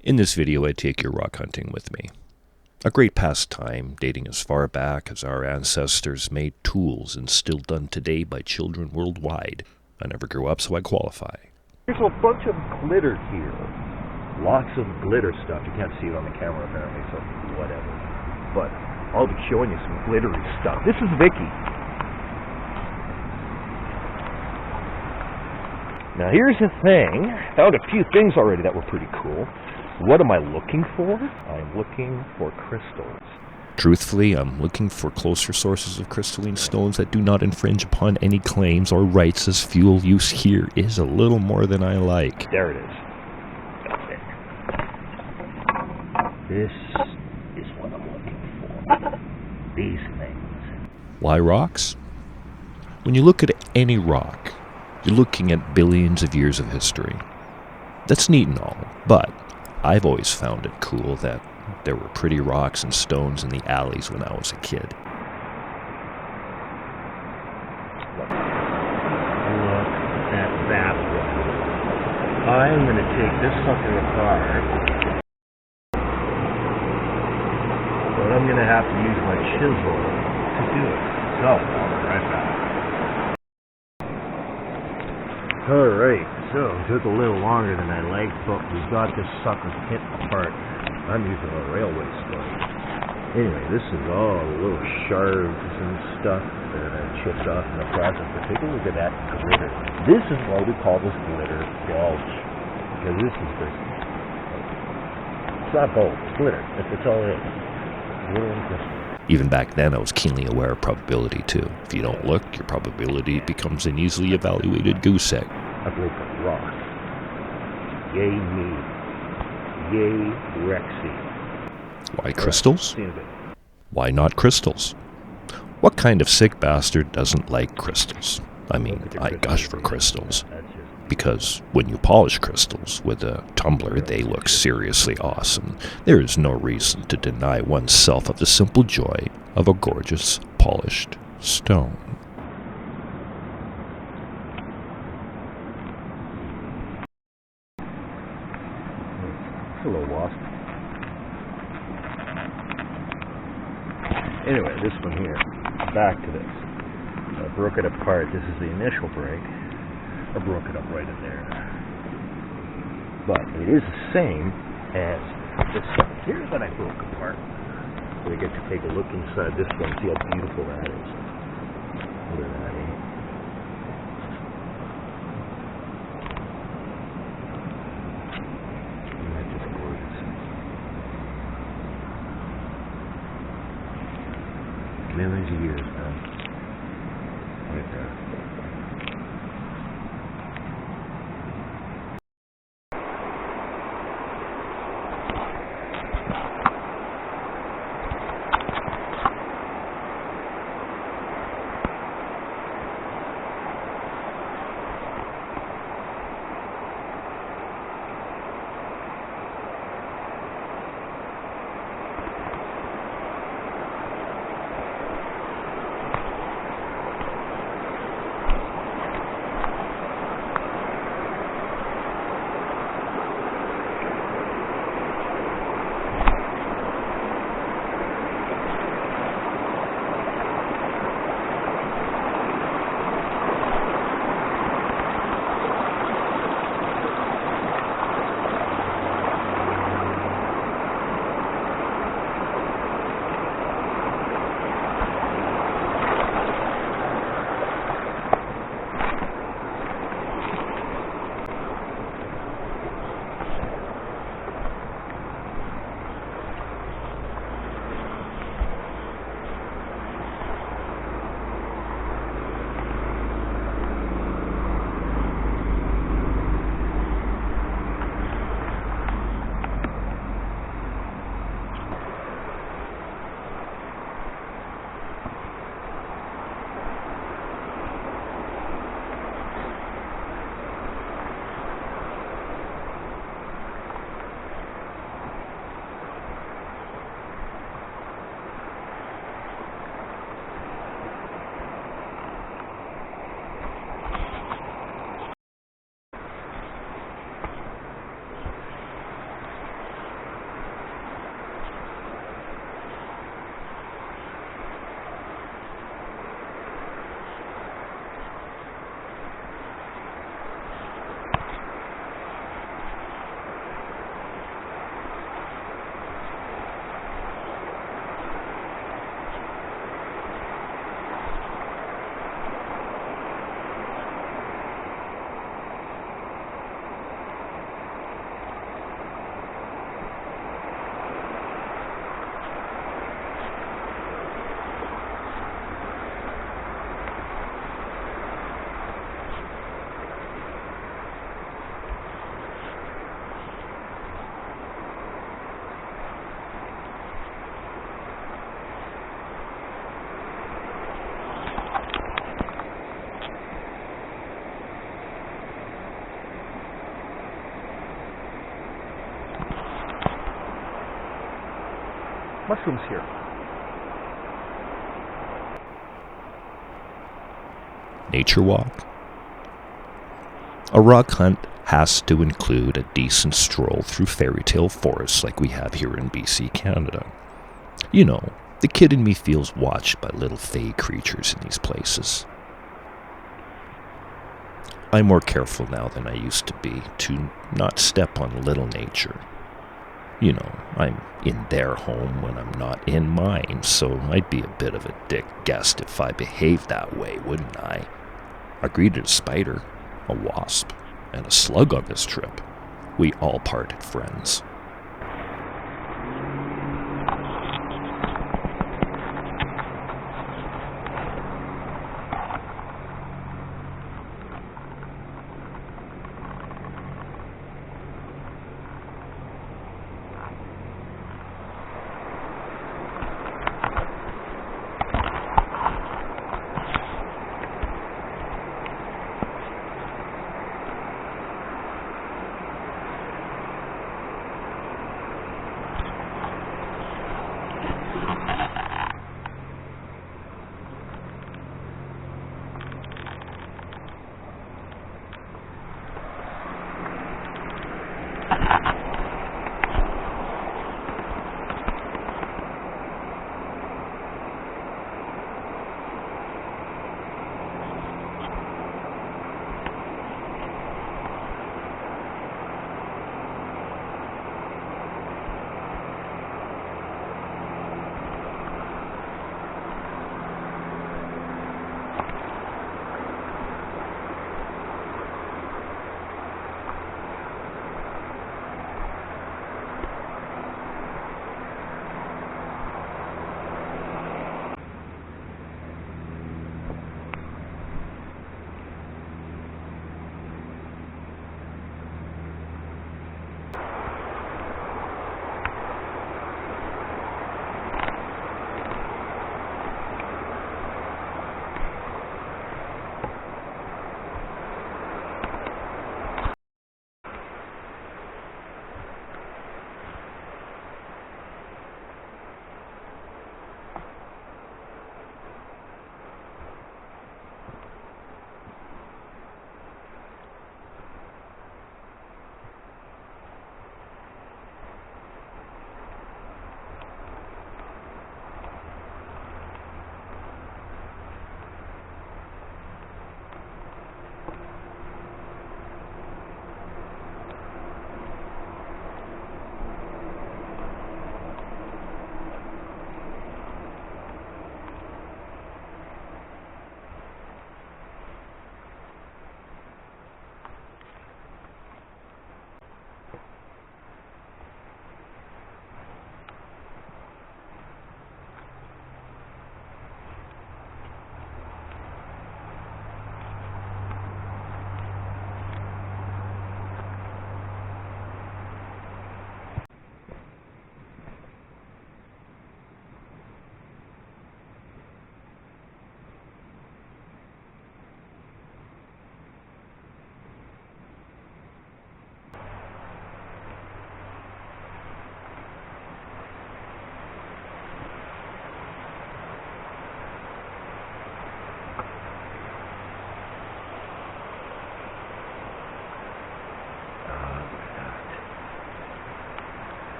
In this video, I take you rock hunting with me. A great pastime dating as far back as our ancestors made tools and still done today by children worldwide. I never grew up, so I qualify. There's a bunch of glitter here. Lots of glitter stuff. You can't see it on the camera apparently, so whatever. But I'll be showing you some glittery stuff. This is Vicky. Now here's the thing. Found a few things already that were pretty cool. What am I looking for? I'm looking for crystals. Truthfully, I'm looking for closer sources of crystalline stones that do not infringe upon any claims or rights, as fuel use here is a little more than I like. There it is. This is what I'm looking for. These things. Why rocks? When you look at any rock, you're looking at billions of years of history. That's neat and all, but I've always found it cool that there were pretty rocks and stones in the alleys when I was a kid. Look at that one. I'm going to take this sucker apart. But I'm going to have to use my chisel to do it. So, I'll be right back. Alright, so it took a little longer than I liked, but we got this sucker hit apart. I'm using a railway spike. Anyway, this is all the little shards and stuff that I chipped off in the process. But take a look at that glitter. This is why we call this glitter bulge. Because this is the... It's not gold, it's glitter. That's all it is. Glitter and crystal. Even back then, I was keenly aware of probability too. If you don't look, your probability becomes an easily evaluated goose egg. I broke a rock. Yay me. Yay Rexy. Why crystals? See you in a bit. Why not crystals? What kind of sick bastard doesn't like crystals? I mean, I gush for crystals. Because when you polish crystals with a tumbler, they look seriously awesome. There is no reason to deny oneself of the simple joy of a gorgeous, polished stone. Hello, wasp. Anyway, this one here. Back to this. I broke it apart. This is the initial break. I broke it up right in there. But it is the same as this stuff here that I broke apart. So we get to take a look inside this one, see how beautiful that is. Look at that, eh? Isn't that just gorgeous? Millions of years, man. Right there. mushrooms here. Nature walk? A rock hunt has to include a decent stroll through fairy tale forests like we have here in BC, Canada. You know, the kid in me feels watched by little fey creatures in these places. I'm more careful now than I used to be to not step on little nature. You know, I'm in their home when I'm not in mine, so I'd be a bit of a dick guest if I behaved that way, wouldn't I? I greeted a spider, a wasp, and a slug on this trip. We all parted friends.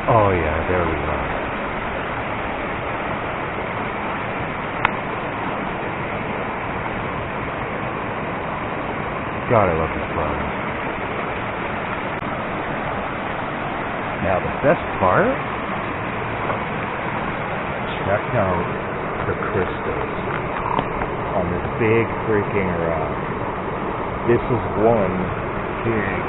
Oh yeah, there we go. God, I love this flowers. Now the best part, check out the crystals on this big freaking rock. This is one big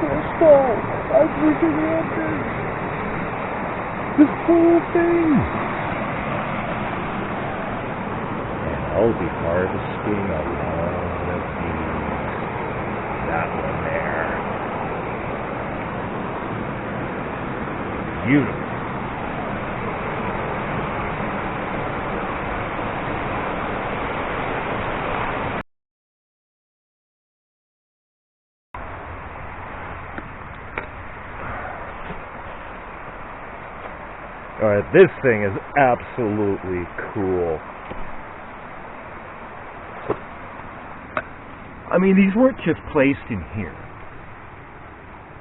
crystal. I freaking love this. This whole thing. And I'll be harvesting a lot of these. That one there. Beautiful. Alright, this thing is absolutely cool. I mean, these weren't just placed in here.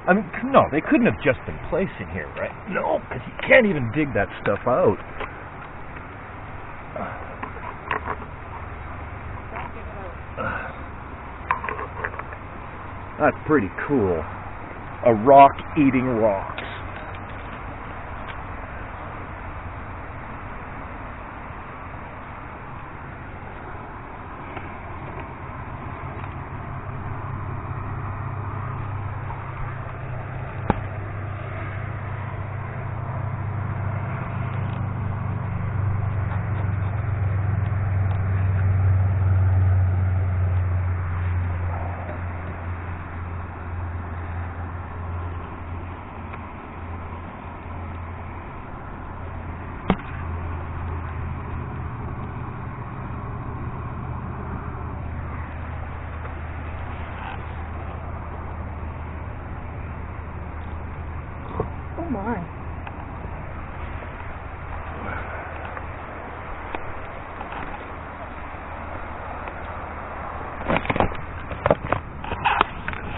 I mean, no, they couldn't have just been placed in here, right? No, because you can't even dig that stuff out. That's pretty cool. A rock eating rocks. Oh my.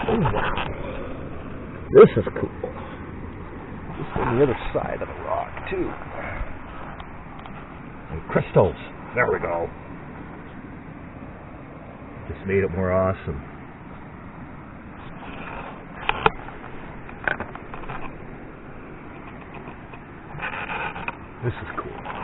Oh wow. This is cool. This is on the other side of the rock too. And crystals. There we go. Just made it more awesome. This is cool.